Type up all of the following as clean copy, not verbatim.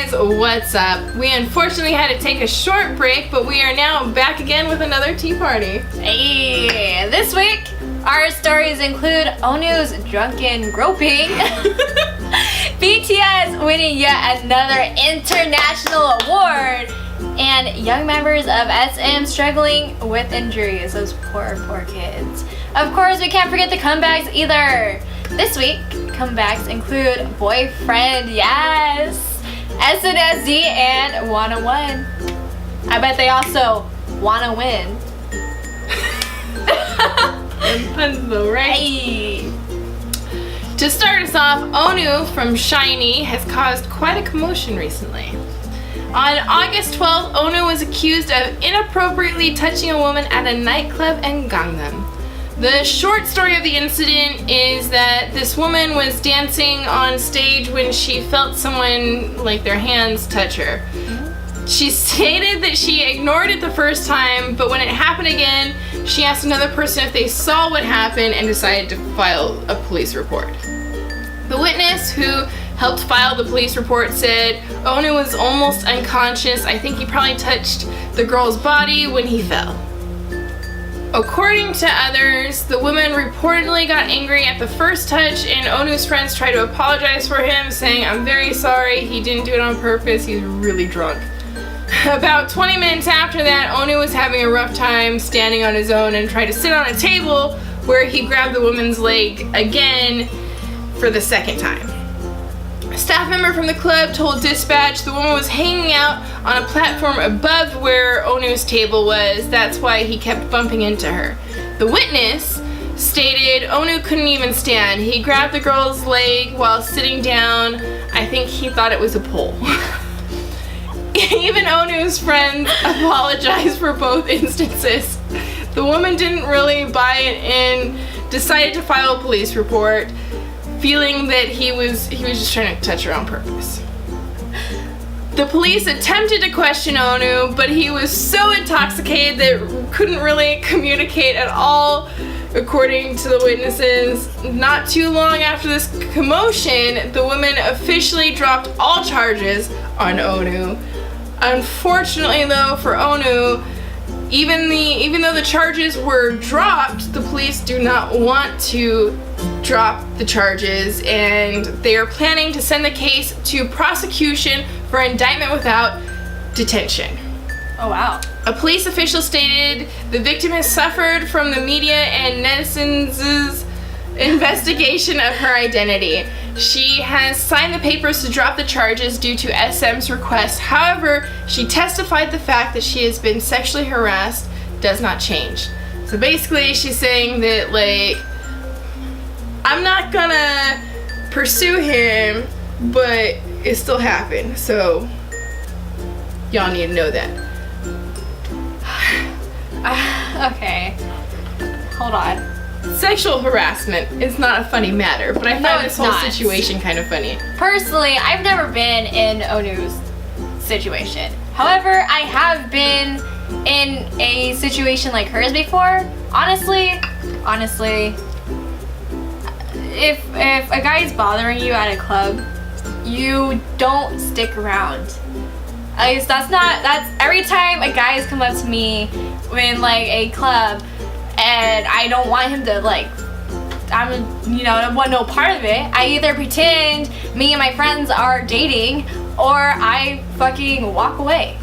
guys, what's up? We unfortunately had to take a short break, but we are now back again with another tea party. Hey, this week our stories include Onew's drunken groping, BTS winning yet another international award, and young members of SM struggling with injuries. Those poor kids. Of course, we can't forget the comebacks either. This week, comebacks include Boyfriend, yes, SNSD, and Wanna One. I bet they also wanna win. Puns though, right? Hey. To start us off, Onew from SHINee has caused quite a commotion recently. On August 12th, Onew was accused of inappropriately touching a woman at a nightclub in Gangnam. The short story of the incident is that this woman was dancing on stage when she felt someone, like their hands, touch her. She stated that she ignored it the first time, but when it happened again, she asked another person if they saw what happened and decided to file a police report. The witness who helped file the police report said Onew was almost unconscious. I think he probably touched the girl's body when he fell. According to others, the woman reportedly got angry at the first touch, and Onew's friends tried to apologize for him, saying, "I'm very sorry, he didn't do it on purpose, he's really drunk." About 20 minutes after that, Onew was having a rough time standing on his own and tried to sit on a table, where he grabbed the woman's leg again for the second time. A staff member from the club told dispatch the woman was hanging out on a platform above where Onew's table was. That's why he kept bumping into her. The witness stated Onew couldn't even stand. He grabbed the girl's leg while sitting down. I think he thought it was a pole. Even Onew's friends apologized for both instances. The woman didn't really buy it and decided to file a police report, feeling that he was just trying to touch her on purpose. The police attempted to question Onew, but he was so intoxicated that couldn't really communicate at all, according to the witnesses. Not too long after this commotion, the woman officially dropped all charges on Onew. Unfortunately though, for Onew, even though the charges were dropped, the police do not want to drop the charges, and they are planning to send the case to prosecution for indictment without detention. Oh wow. A police official stated the victim has suffered from the media and netizens' investigation of her identity. She has signed the papers to drop the charges due to SM's request. However, she testified the fact that she has been sexually harassed does not change. So basically, she's saying that, like, I'm not gonna pursue him, but it still happened. So y'all need to know that. Okay. Hold on. Sexual harassment is not a funny matter, but I found this whole not. situation kind of funny. Personally, I've never been in Onew's situation. However, I have been in a situation like hers before. Honestly, if a guy is bothering you at a club, you don't stick around. At least that's every time a guy has come up to me in like a club and I don't want him to I want no part of it, I either pretend me and my friends are dating or I fucking walk away.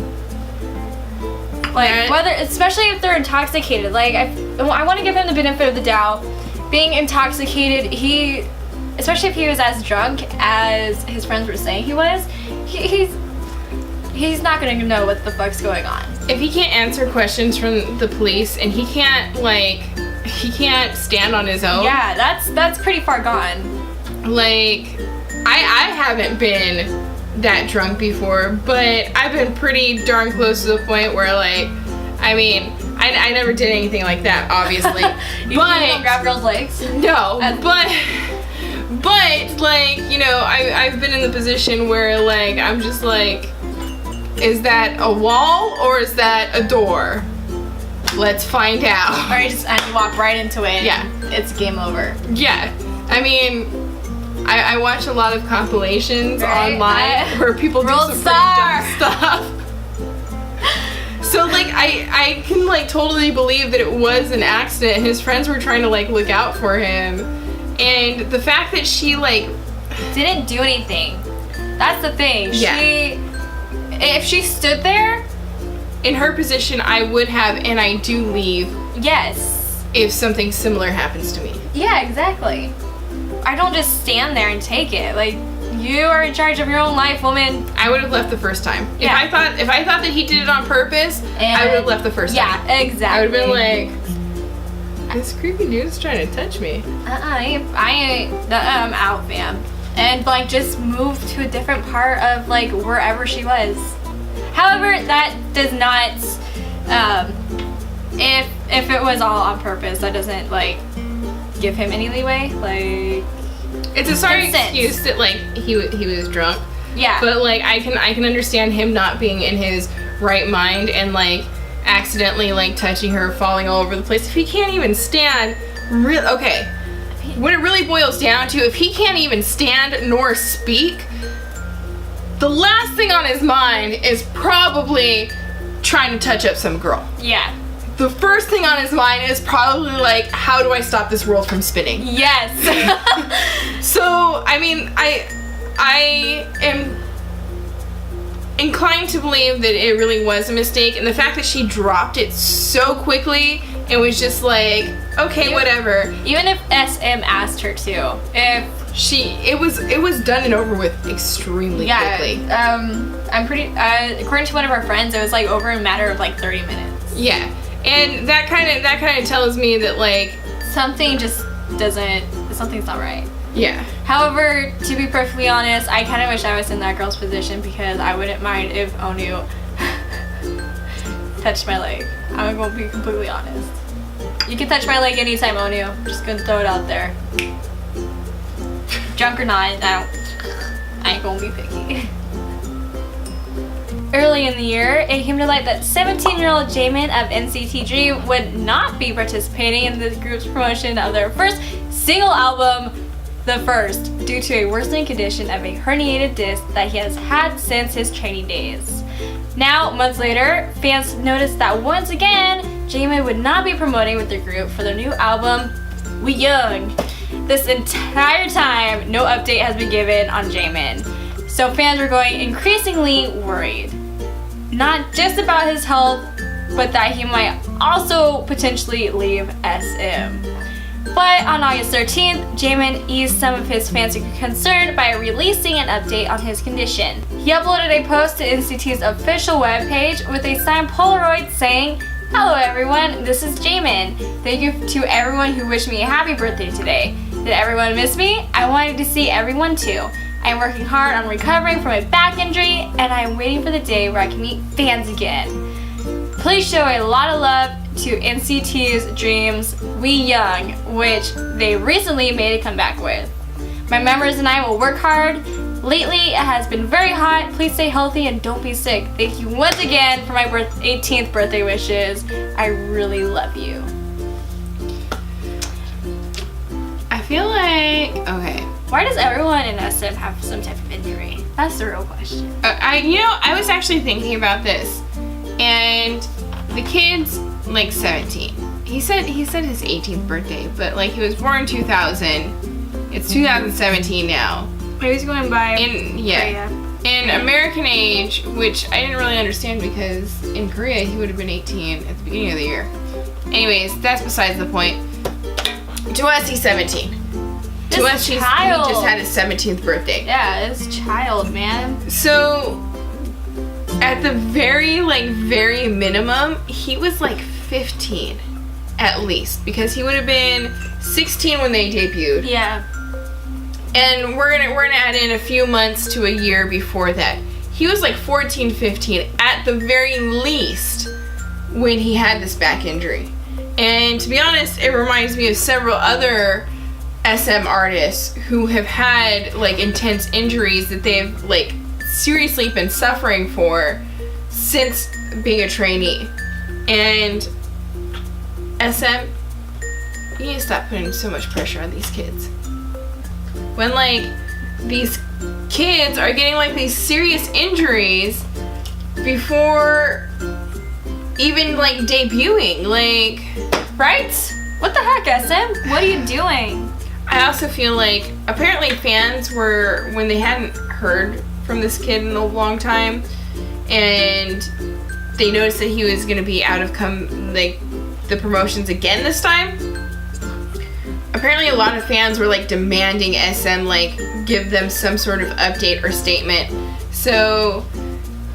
Like, especially if they're intoxicated. Like, I want to give him the benefit of the doubt. Being intoxicated, especially if he was as drunk as his friends were saying he was, he's not gonna know what the fuck's going on. If he can't answer questions from the police and he can't stand on his own. Yeah, that's pretty far gone. Like, I haven't been that drunk before, but I've been pretty darn close to the point where, like, I mean, I never did anything like that, obviously. You don't grab girls' legs? No, but like, you know, I've been in the position where, like, I'm just like, is that a wall or is that a door? Let's find out. Or and you walk right into it. Yeah. It's game over. Yeah. I mean, I watch a lot of compilations Right? online where people do World some star. pretty dumb stuff. So like I can like totally believe that it was an accident. His friends were trying to like look out for him, and the fact that she like didn't do anything. That's the thing. Yeah. If she stood there, in her position, I would have, and I do leave yes. if something similar happens to me. Yeah, exactly. I don't just stand there and take it. Like, you are in charge of your own life, woman. I would have left the first time. Yeah. If I thought that he did it on purpose, I would have left the first time. Yeah, exactly. I would have been like, this creepy dude's trying to touch me. I'm out, fam. And like just move to a different part of like wherever she was. However, that does not, if it was all on purpose, that doesn't like give him any leeway. Like, It's a sorry Consent. excuse that like he was drunk, yeah. but like I can understand him not being in his right mind and like accidentally like touching her, falling all over the place. If he can't even stand, okay. When it really boils down to, if he can't even stand nor speak, the last thing on his mind is probably trying to touch up some girl. Yeah. The first thing on his mind is probably like, how do I stop this world from spinning? Yes. So, I mean, I am inclined to believe that it really was a mistake, and the fact that she dropped it so quickly, it was just like, okay, whatever. Even if SM asked her to, It was done and over with extremely quickly. I'm pretty. According to one of our friends, it was like over a matter of like 30 minutes. Yeah, and that kind of tells me that like Something's not right. yeah. However, to be perfectly honest, I kind of wish I was in that girl's position because I wouldn't mind if Onew touched my leg. I'm gonna be completely honest. You can touch my leg anytime, Onew. I'm just gonna throw it out there. Drunk or not, I ain't gonna be picky. Early in the year, it came to light that 17-year-old Jaemin of NCT Dream would not be participating in the group's promotion of their first single album, The First, due to a worsening condition of a herniated disc that he has had since his training days. Now, months later, fans noticed that once again, Jaemin would not be promoting with the group for their new album, We Young. This entire time, no update has been given on Jaemin, so fans were going increasingly worried. Not just about his health, but that he might also potentially leave SM. But on August 13th, Jaemin eased some of his fans' concern by releasing an update on his condition. He uploaded a post to NCT's official webpage with a signed Polaroid saying, "Hello everyone, this is Jaemin. Thank you to everyone who wished me a happy birthday today. Did everyone miss me? I wanted to see everyone too. I am working hard on recovering from a back injury, and I am waiting for the day where I can meet fans again. Please show a lot of love to NCT's Dream's We Young, which they recently made a comeback with. My members and I will work hard. Lately, it has been very hot. Please stay healthy and don't be sick. Thank you once again for my 18th birthday wishes. I really love you." I feel like, okay. Why does everyone in SM have some type of injury? That's the real question. I was actually thinking about this, and the kid's like 17. He said his 18th birthday, but like he was born in 2000. It's 2017 now. Maybe he's going by in American age, which I didn't really understand because in Korea he would have been 18 at the beginning of the year. Anyways, that's besides the point. To us, he's 17. To us, he just had his 17th birthday. Yeah, it's child, man. So, at the very minimum, he was like 15, at least, because he would have been 16 when they debuted. Yeah. And we're gonna add in a few months to a year before that. He was like 14, 15 at the very least when he had this back injury. And to be honest, it reminds me of several other SM artists who have had like intense injuries that they've like seriously been suffering for since being a trainee. And SM, you need to stop putting so much pressure on these kids. When like these kids are getting like these serious injuries before even like debuting, like, right? What the heck, SM? What are you doing? I also feel like apparently fans were, when they hadn't heard from this kid in a long time, and they noticed that he was gonna be out of the promotions again this time. Apparently a lot of fans were like demanding SM like give them some sort of update or statement. So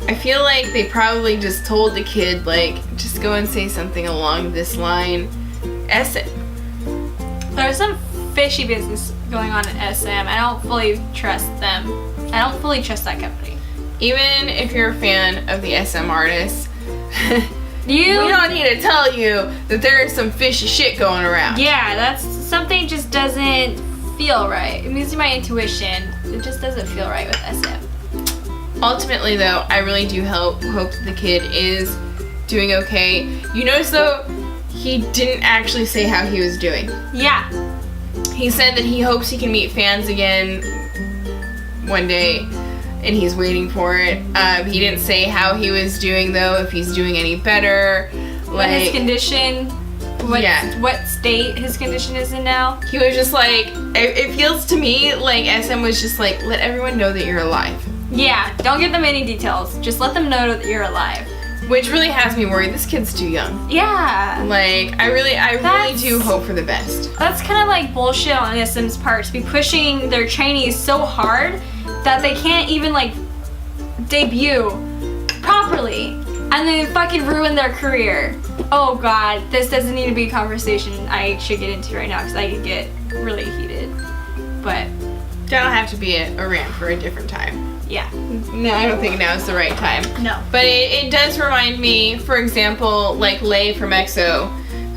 I feel like they probably just told the kid like, just go and say something along this line. SM. There's some fishy business going on at SM. I don't fully trust them. I don't fully trust that company. Even if you're a fan of the SM artists, we You don't need to tell you that there is some fishy shit going around. Yeah, that's something just doesn't feel right. It means my intuition. It just doesn't feel right with SM. Ultimately though, I really do hope that the kid is doing okay. You notice though, he didn't actually say how he was doing. Yeah. He said that he hopes he can meet fans again one day, and he's waiting for it. He didn't say how he was doing though, if he's doing any better. What his condition, Yeah. what state his condition is in now. He was just like, it feels to me like SM was just like, let everyone know that you're alive. Yeah, don't give them any details. Just let them know that you're alive. Which really has me worried. This kid's too young. Yeah. Like, I really do hope for the best. That's kind of like bullshit on SM's part to be pushing their trainees so hard that they can't even like debut properly and then fucking ruin their career. Oh god, this doesn't need to be a conversation I should get into right now because I could get really heated. But That'll have to be a rant for a different time. yeah. No, I don't think now is the right time. No. But it does remind me, for example, like Lay from EXO,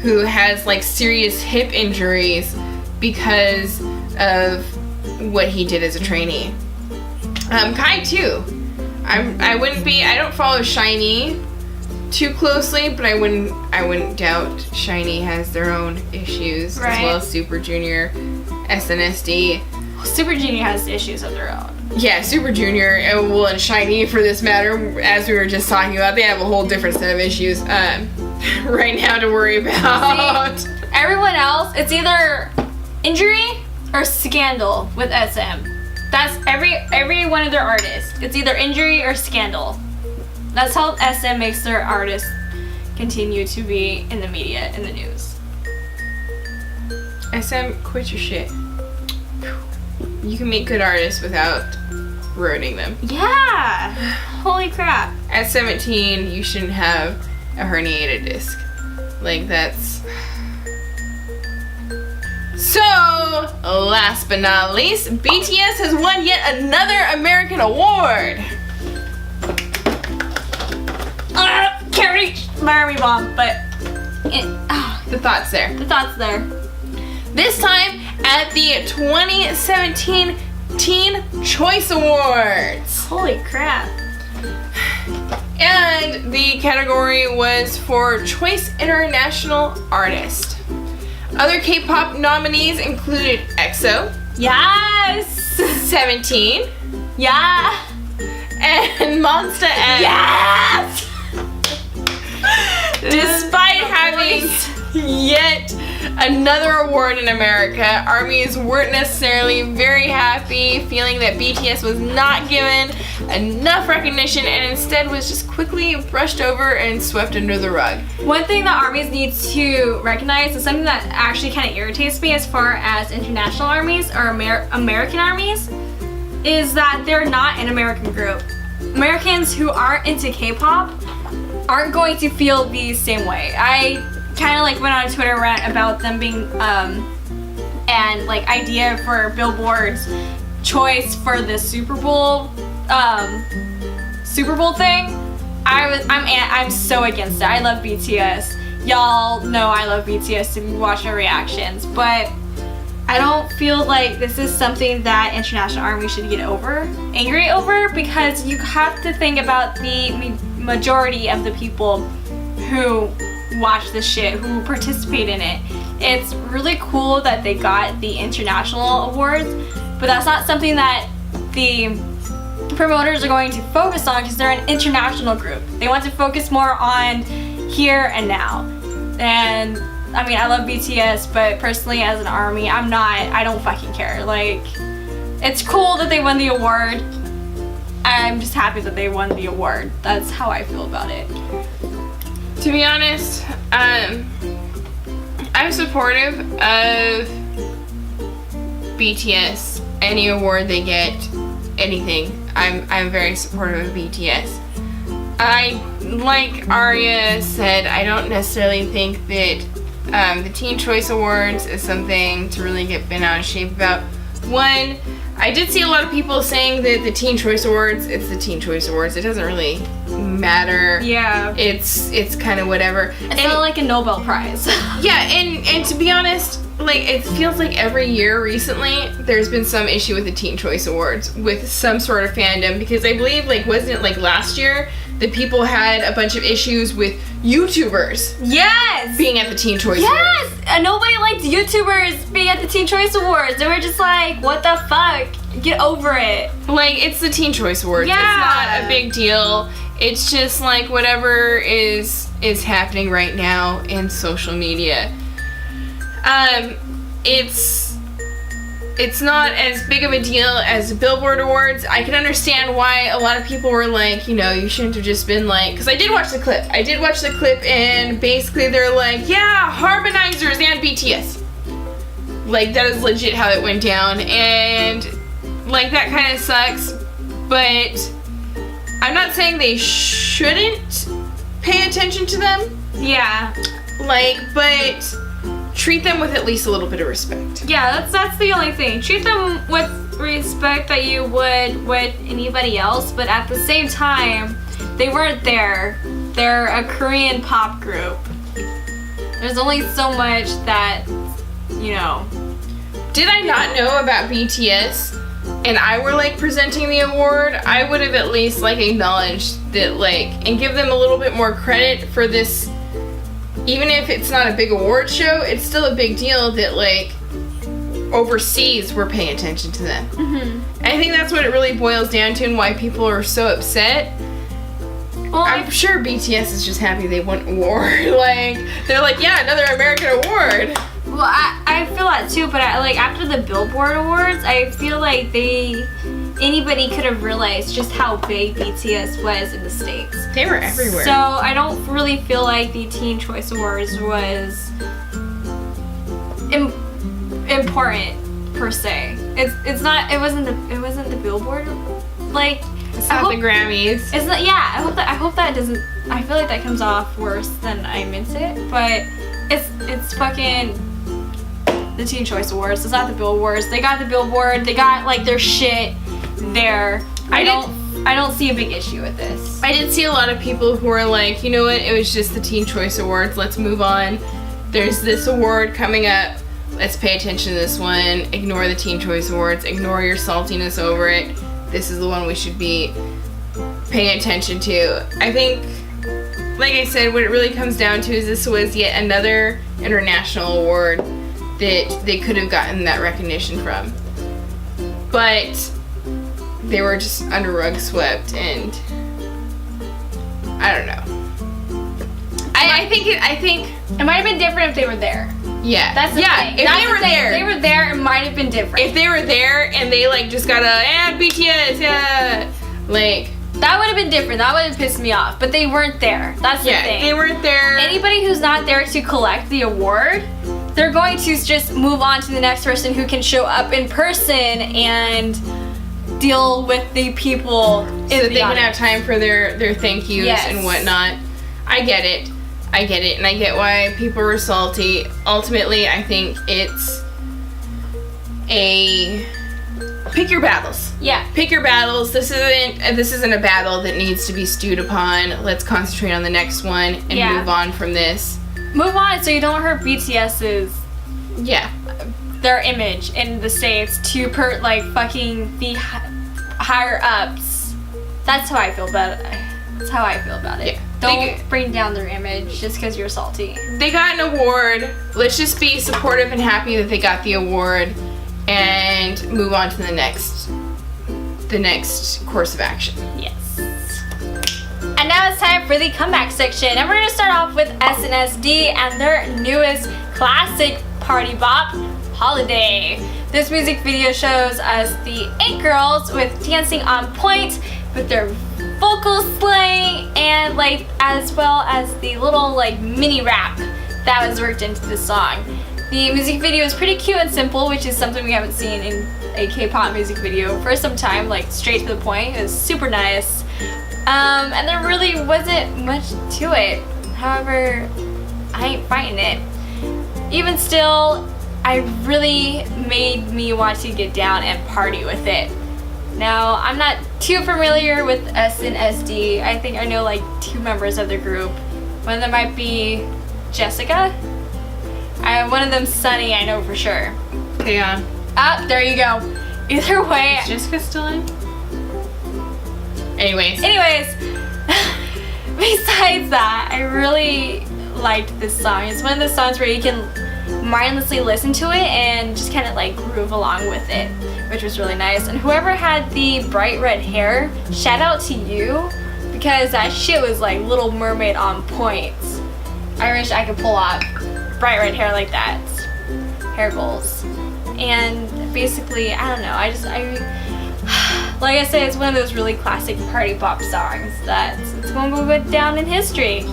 who has like serious hip injuries because of what he did as a trainee. Kai too. I don't follow SHINee too closely, but I wouldn't doubt SHINee has their own issues, Right. as well as Super Junior, SNSD. Super Junior has issues of their own. Yeah, Super Junior, and SHINee for this matter, as we were just talking about, they have a whole different set of issues right now to worry about. See, everyone else, it's either injury or scandal with SM. That's every one of their artists. It's either injury or scandal. That's how SM makes their artists continue to be in the media, in the news. SM, quit your shit. You can make good artists without ruining them. Yeah! Holy crap. At 17, you shouldn't have a herniated disc. Like, that's... So, last but not least, BTS has won yet another American award. Can't reach my army bomb, but The thought's there. the thought's there. This time at the 2017 Teen Choice Awards. Holy crap. And the category was for Choice International Artist. Other K-pop nominees included EXO, Yes! 17, Yeah! and Monsta X. Yes! Despite having yet another award in America, ARMYs weren't necessarily very happy, feeling that BTS was not given enough recognition and instead was just quickly brushed over and swept under the rug. One thing that armies need to recognize is something that actually kind of irritates me as far as international armies or American armies is that they're not an American group. Americans who aren't into K-pop aren't going to feel the same way. I kind of like went on a Twitter rant about them being and like idea for Billboard's choice for the Super Bowl thing. I'm so against it. I love BTS. Y'all know I love BTS if you watch my reactions, but I don't feel like this is something that International Army should get angry over, because you have to think about the majority of the people who watch this shit, who participate in it. It's really cool that they got the international awards, but that's not something that the promoters are going to focus on, because they're an international group. They want to focus more on here and now. And I mean, I love BTS, but personally as an ARMY, I don't fucking care. Like, it's cool that they won the award. I'm just happy that they won the award. That's how I feel about it. To be honest, I'm supportive of BTS. Any award they get, anything. I'm very supportive of BTS. Like Aria said, I don't necessarily think that the Teen Choice Awards is something to really get bent out of shape about. One, I did see a lot of people saying that the Teen Choice Awards, it's the Teen Choice Awards. It doesn't really matter. Yeah. It's kind of whatever. It's not like a Nobel Prize. Yeah, and to be honest, like, it feels like every year recently there's been some issue with the Teen Choice Awards with some sort of fandom, because I believe, like, wasn't it like last year that people had a bunch of issues with YouTubers Yes! being at the Teen Choice Awards? Yes! And nobody liked YouTubers being at the Teen Choice Awards. They were just like, what the fuck? Get over it. Like, it's the Teen Choice Awards. Yeah. It's not a big deal. It's just like whatever is happening right now in social media. It's not as big of a deal as the Billboard Awards. I can understand why a lot of people were like, you know, you shouldn't have just been like, because I did watch the clip, and basically they're like, yeah, Harmonizers and BTS. Like, that is legit how it went down, and like, that kind of sucks, but I'm not saying they shouldn't pay attention to them. Yeah. Like, but treat them with at least a little bit of respect. Yeah, that's the only thing. Treat them with respect that you would with anybody else, but at the same time, they weren't there. They're a Korean pop group. There's only so much that, you know. Did I not know about BTS and I were like presenting the award, I would have at least like acknowledged that, like, and give them a little bit more credit for this. Even if it's not a big award show, it's still a big deal that, like, overseas we're paying attention to them. Mm-hmm. I think that's what it really boils down to, and why people are so upset. Well, I'm sure BTS is just happy they won an award. Like, they're like, yeah, another American award. Well, I feel that too, but like, after the Billboard Awards, I feel like anybody could have realized just how big BTS was in the States. They were everywhere. So I don't really feel like the Teen Choice Awards was important per se. It wasn't the Billboard, like, it's not the Grammys. It's not. Yeah, I hope that doesn't. I feel like that comes off worse than I meant it, but it's fucking the Teen Choice Awards. It's not the Billboards. They got the Billboard. They got, like, their shit there. I don't see a big issue with this. I did see a lot of people who were like, you know what, it was just the Teen Choice Awards, let's move on. There's this award coming up, let's pay attention to this one. Ignore the Teen Choice Awards, ignore your saltiness over it. This is the one we should be paying attention to. I think, like I said, what it really comes down to is this was yet another international award that they could have gotten that recognition from. But they were just under rug swept, and I don't know. I think it might have been different if they were there. Yeah. That's the thing. If they were there. If they were there, it might have been different. If they were there and they, like, just got BTS, yeah, like, that would have been different. That would have pissed me off. But they weren't there. That's the thing. They weren't there. Anybody who's not there to collect the award, they're going to just move on to the next person who can show up in person and deal with the people so that they can have time for their thank yous and whatnot. I get it, and I get why people are salty. Ultimately, I think it's pick your battles. Yeah. Pick your battles. This isn't a battle that needs to be stewed upon. Let's concentrate on the next one and move on from this. Move on so you don't hurt BTS's their image in the States to fucking the higher ups. That's how I feel about it. That's how I feel about it. Yeah. Don't bring down their image just because you're salty. They got an award. Let's just be supportive and happy that they got the award and move on to the next the next course of action. Yes. And now it's time for the comeback section. And we're going to start off with SNSD and their newest classic party bop, Holiday. This music video shows us the 8 girls with dancing on point with their vocal slang and like as well as the little like mini rap that was worked into the song. The music video is pretty cute and simple, which is something we haven't seen in a K-pop music video for some time, like straight to the point. It was super nice. And there really wasn't much to it. However, I ain't fighting it. Even still, I really made me want to get down and party with it. Now, I'm not too familiar with SNSD. I think I know like 2 members of the group. One of them might be Jessica. One of them's Sunny, I know for sure. Taeyeon. Ah, there you go. Either way. Is Jessica still in? Anyways, besides that, I really liked this song. It's one of those songs where you can mindlessly listen to it and just kind of like groove along with it, which was really nice. And whoever had the bright red hair, shout out to you, because that shit was like Little Mermaid on point. I wish I could pull off bright red hair like that. Hair goals. And basically, I don't know, like I said, it's one of those really classic party pop songs that it's going to go down in history.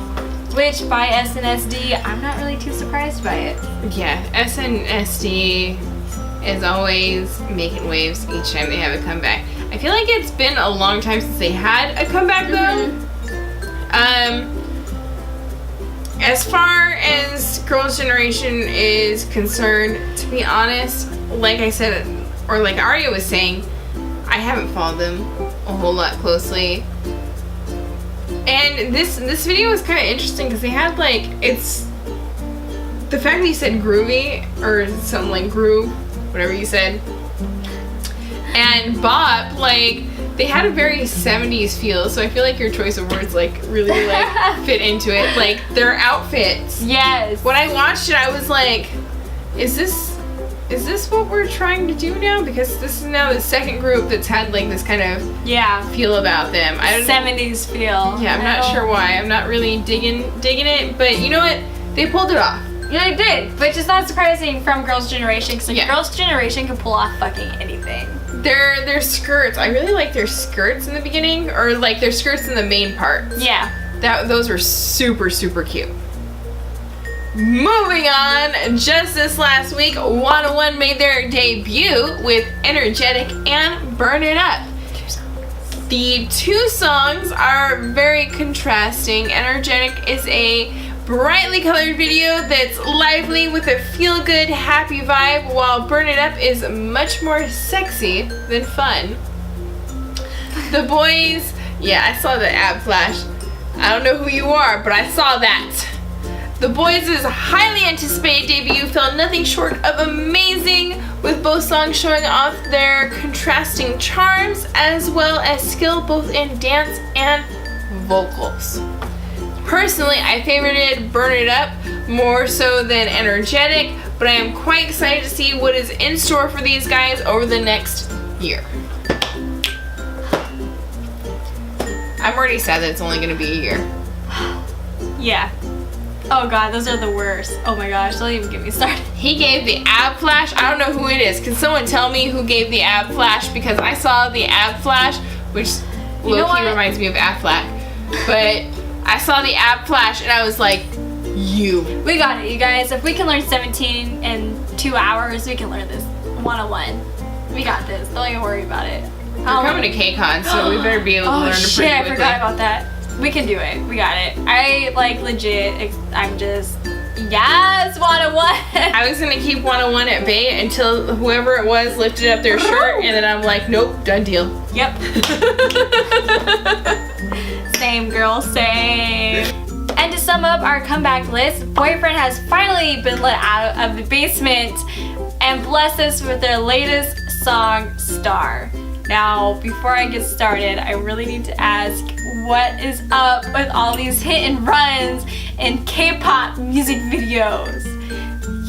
Which, by SNSD, I'm not really too surprised by it. yeah, SNSD is always making waves each time they have a comeback. I feel like it's been a long time since they had a comeback though. As far as Girls' Generation is concerned, to be honest, like I said, or like Aria was saying, I haven't followed them a whole lot closely. And this video was kind of interesting because they had like, it's the fact that you said groovy or something like groove, whatever you said, and bop, like they had a very 70s feel. So I feel like your choice of words like really like fit into it. Like their outfits. Yes. When I watched it, I was like, is this what we're trying to do now? Because this is now the second group that's had like this kind of feel about them. I don't 70s feel. Yeah, I'm not sure why. I'm not really digging it, but you know what? They pulled it off. Yeah, they did, which is not surprising from Girls' Generation, because Yeah. Girls' Generation can pull off fucking anything. Their skirts, I really like their skirts in the beginning, or like their skirts in the main parts. Yeah. Those were super, super cute. Moving on, just this last week, Onew made their debut with Energetic and Burn It Up. The 2 songs are very contrasting. Energetic is a brightly colored video that's lively with a feel-good, happy vibe, while Burn It Up is much more sexy than fun. The boys, yeah, I saw the ab flash. I don't know who you are, but I saw that. The boys' highly anticipated debut felt nothing short of amazing, with both songs showing off their contrasting charms as well as skill both in dance and vocals. Personally, I favorited Burn It Up more so than Energetic, but I am quite excited to see what is in store for these guys over the next year. I'm already sad that it's only going to be a year. Yeah. Oh god, those are the worst. Oh my gosh, don't even get me started. He gave the ab flash. I don't know who it is. Can someone tell me who gave the ab flash? Because I saw the ab flash, which low-key reminds me of Aflac. But I saw the ab flash and I was like, you. We got it, you guys. If we can learn 17 in 2 hours, we can learn this 101. We got this. Don't even worry about it. We're coming to KCON, so we better be able to learn it pretty quickly. Oh shit, I forgot about that. We can do it. We got it. I like legit. I'm just yes, 101. I was gonna keep 101 at bay until whoever it was lifted up their shirt, and then I'm like, nope, done deal. Yep. Same girl, same. And to sum up our comeback list, Boyfriend has finally been let out of the basement and blessed us with their latest song, Star. Now, before I get started, I really need to ask, what is up with all these hit and runs in K-pop music videos?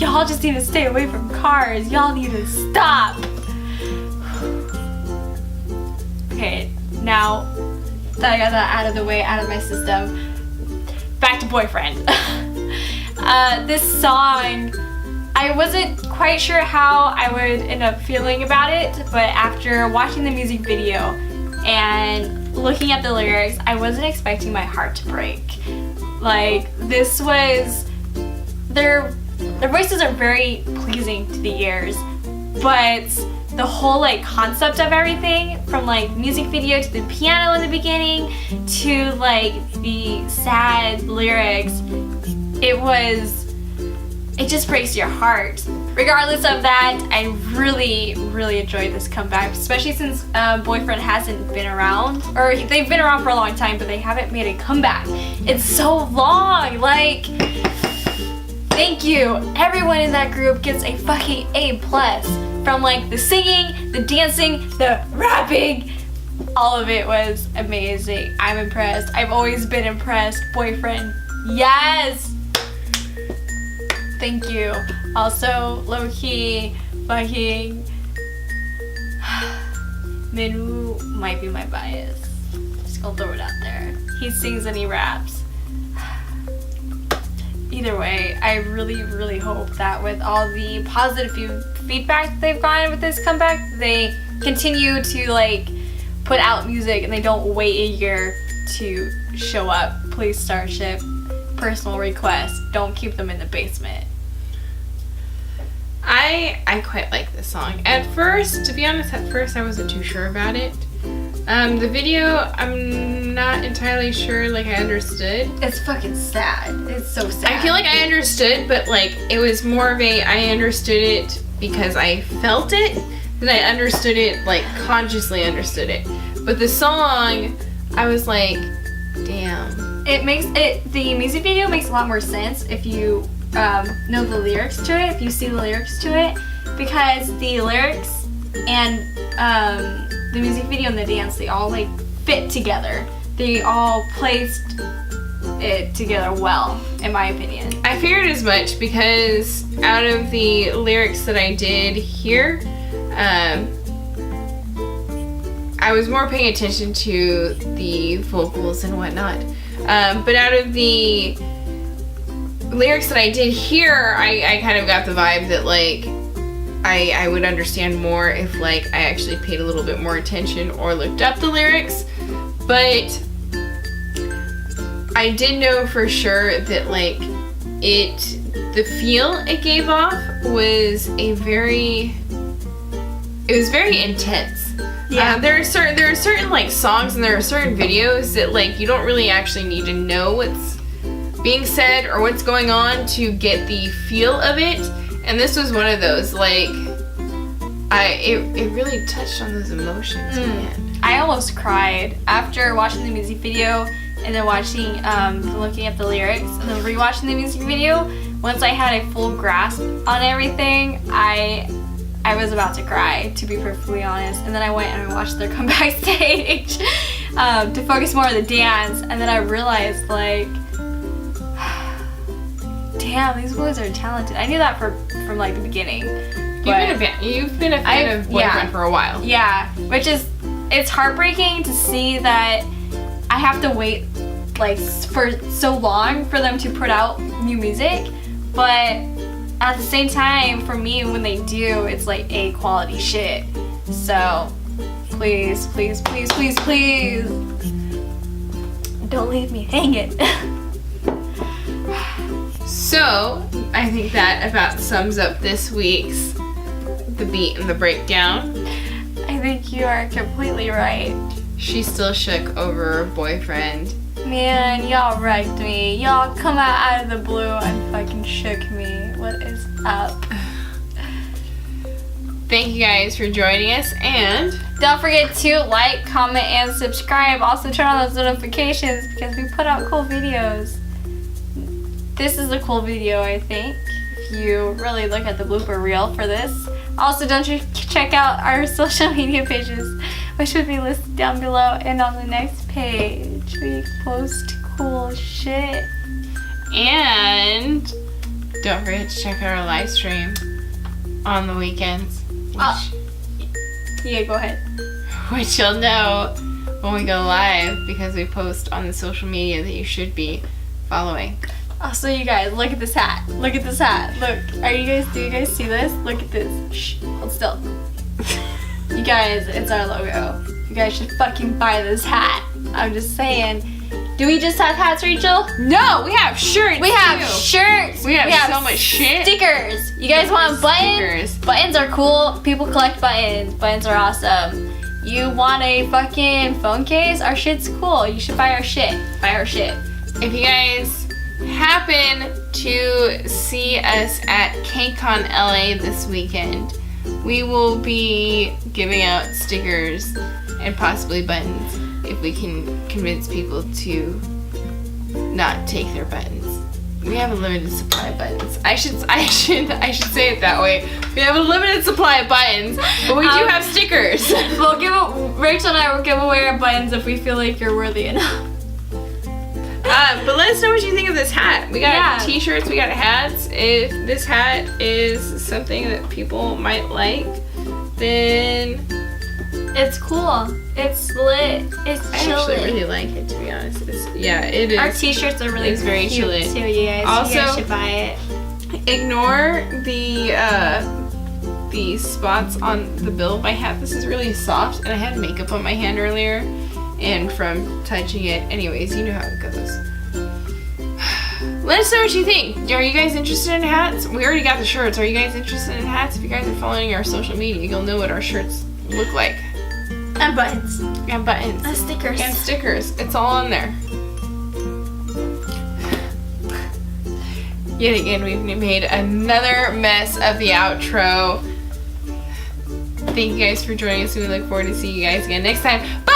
Y'all just need to stay away from cars. Y'all need to stop. Okay, now that I got that out of the way, out of my system, back to Boyfriend. This song, I wasn't quite sure how I would end up feeling about it, but after watching the music video and looking at the lyrics, I wasn't expecting my heart to break. Like, this was, their voices are very pleasing to the ears, but the whole like concept of everything, from like music video to the piano in the beginning to like the sad lyrics, it just breaks your heart. Regardless of that, I really, really enjoyed this comeback, especially since Boyfriend hasn't been around, or they've been around for a long time, but they haven't made a comeback. It's so long, like, thank you. Everyone in that group gets a fucking A+. From like the singing, the dancing, the rapping, all of it was amazing. I'm impressed. I've always been impressed. Boyfriend, yes! Thank you. Also, low-key, fucking Minwoo might be my bias. Just gonna throw it out there. He sings and he raps. Either way, I really, really hope that with all the positive feedback they've gotten with this comeback, they continue to like put out music and they don't wait a year to show up. Please, Starship, personal request, don't keep them in the basement. I quite like this song. At first, to be honest, I wasn't too sure about it. The video, I'm not entirely sure, like, I understood. It's fucking sad. It's so sad. I feel like I understood, but, like, it was more of I understood it because I felt it, than I understood it, like, consciously understood it. But the song, I was like, damn. The music video makes a lot more sense if you know the lyrics to it, if you see the lyrics to it, because the lyrics and the music video and the dance, they all like fit together. They all placed it together well, in my opinion. I figured as much because out of the lyrics that I did hear, I was more paying attention to the vocals and whatnot. But out of the lyrics that I did hear, I kind of got the vibe that like I would understand more if like I actually paid a little bit more attention or looked up the lyrics. But I did know for sure that like the feel it gave off was very intense. Yeah. There are certain like songs and there are certain videos that like you don't really actually need to know what's being said or what's going on to get the feel of it. And this was one of those, like, it really touched on those emotions, man. I almost cried after watching the music video and then looking at the lyrics and then rewatching the music video. Once I had a full grasp on everything, I was about to cry, to be perfectly honest. And then I went and I watched their comeback stage to focus more on the dance. And then I realized, like, damn, these boys are talented. I knew that from like the beginning. You've been a fan of Boyfriend for a while. Yeah, which is, it's heartbreaking to see that I have to wait like for so long for them to put out new music, but at the same time, for me, when they do, it's like A quality shit. So please, please, please, please, please, don't leave me hanging. So, I think that about sums up this week's The Beat and the Breakdown. I think you are completely right. She's still shook over Boyfriend. Man, y'all wrecked me. Y'all come out of the blue and fucking shook me. What is up? Thank you guys for joining us, and don't forget to like, comment, and subscribe. Also turn on those notifications because we put out cool videos. This is a cool video, I think, if you really look at the blooper reel for this. Also, don't check out our social media pages, which will be listed down below and on the next page. We post cool shit. And don't forget to check out our live stream on the weekends. Yeah, go ahead. which you'll know when we go live because we post on the social media that you should be following. Also, you guys, look at this hat. Look at this hat. Look. Do you guys see this? Look at this. Shh, hold still. You guys, it's our logo. You guys should fucking buy this hat. I'm just saying. Do we just have hats, Rachel? No, we have shirts. We have too. shirts. We have so much shit. Stickers. You guys want buttons? Stickers. Buttons are cool. People collect buttons. Buttons are awesome. You want a fucking phone case? Our shit's cool. You should buy our shit. Buy our shit. If you guys happen to see us at KCON LA this weekend, we will be giving out stickers and possibly buttons if we can convince people to not take their buttons. We have a limited supply of buttons. I should say it that way. We have a limited supply of buttons, but we do have stickers. Rachel and I will give away our buttons if we feel like you're worthy enough. But let us know what you think of this hat. We got t-shirts, we got hats. If this hat is something that people might like, then it's cool. It's lit. It's I chilly. actually really like it, to be honest. It is. Our t-shirts are really very cute chilly. too, you guys. Also, you guys should buy it. Ignore the spots on the bill of my hat. This is really soft, and I had makeup on my hand earlier, and from touching it. Anyways, you know how it goes. Let us know what you think. Are you guys interested in hats? We already got the shirts. Are you guys interested in hats? If you guys are following our social media, you'll know what our shirts look like. And buttons. And buttons. And stickers. And stickers. It's all on there. Yet again, we've made another mess of the outro. Thank you guys for joining us, and we look forward to seeing you guys again next time. Bye!